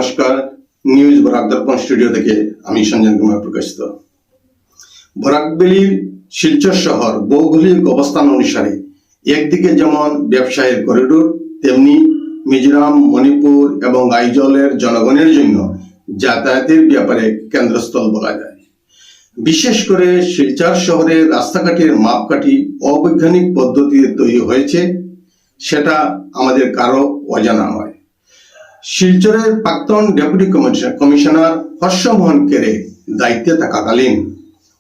নমস্কার। নিউজ বরাক দর্পণ স্টুডিও থেকে আমি সঞ্জন কুমার প্রকাশিত। বরাকবেলির শিলচর শহর ভৌগোলিক অবস্থান অনুসারে একদিকে যেমন ব্যবসায়ের করিডোর, তেমনি মিজোরাম, মণিপুর এবং আইজলের জনগণের জন্য যাতায়াতের ব্যাপারে কেন্দ্রস্থল বলা যায়। বিশেষ করে শিলচর শহরের রাস্তাঘাটের মাপকাঠি অবৈজ্ঞানিক পদ্ধতিতে তৈরি হয়েছে, সেটা আমাদের কারো অজানা নয়। শিলচরের প্রাক্তন ডেপুটি কমিশনার হর্ষমোহন কেরে দায়িত্বে থাকাকালীন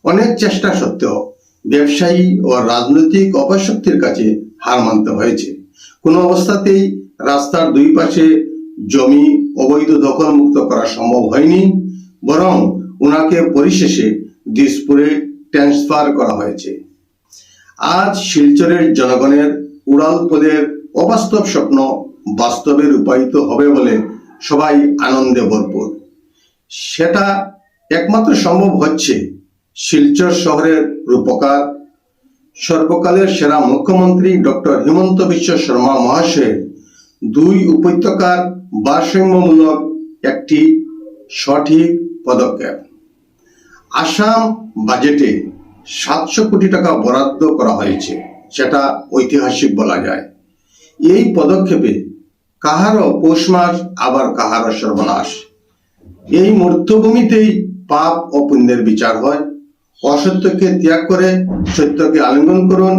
অনেক চেষ্টা সত্ত্বেও ব্যবসায়ী ও রাজনৈতিক অপশক্তির কাছে হার মানতে হয়েছে। কোনো অবস্থাতেই রাস্তার দুই পাশে জমি অবৈধ দখল মুক্ত করা সম্ভব হয়নি, বরং ওনাকে পরিশেষে দিসপুরে ট্রান্সফার করা হয়েছে। আজ শিলচরের জনগণের উড়ালপদের অবাস্তব স্বপ্ন বাস্তবে রূপায়িত হবে বলে সবাই আনন্দে ভরপুর। সেটা একমাত্র সম্ভব হচ্ছে শিলচর শহরের রূপকার, সর্বকালের সেরা মুখ্যমন্ত্রী ডক্টর হিমন্ত বিশ্ব শর্মা মহাশয়ের দুই উপত্যকার ভারসাম্যমূলক একটি সঠিক পদক্ষেপ। আসাম বাজেটে 700 কোটি টাকা বরাদ্দ করা হয়েছে, সেটা ঐতিহাসিক বলা যায়। এই পদক্ষেপে কাহারও পৌষ মাস, আবার কাহারও সর্বনাশ। এই মধ্যভূমিতেই পাপ ও পুণ্যের বিচার হয়। অসত্যকে ত্যাগ করে সত্যকে আলিঙ্গন করুন।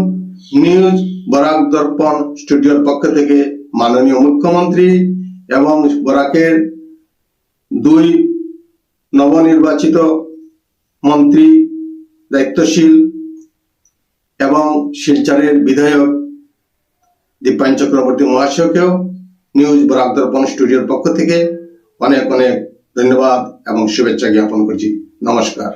নিউজ বরাক দর্পণ স্টুডিওর পক্ষ থেকে মাননীয় মুখ্যমন্ত্রী এবং বরাকের দুই নবনির্বাচিত মন্ত্রী, দায়িত্বশীল এবং শিলচরের বিধায়ক দীপায়ন চক্রবর্তী মহাশয়কেও নিউজ বরাক দর্পণ স্টুডিওর পক্ষ থেকে অনেক অনেক ধন্যবাদ এবং শুভেচ্ছা জ্ঞাপন করছি। নমস্কার।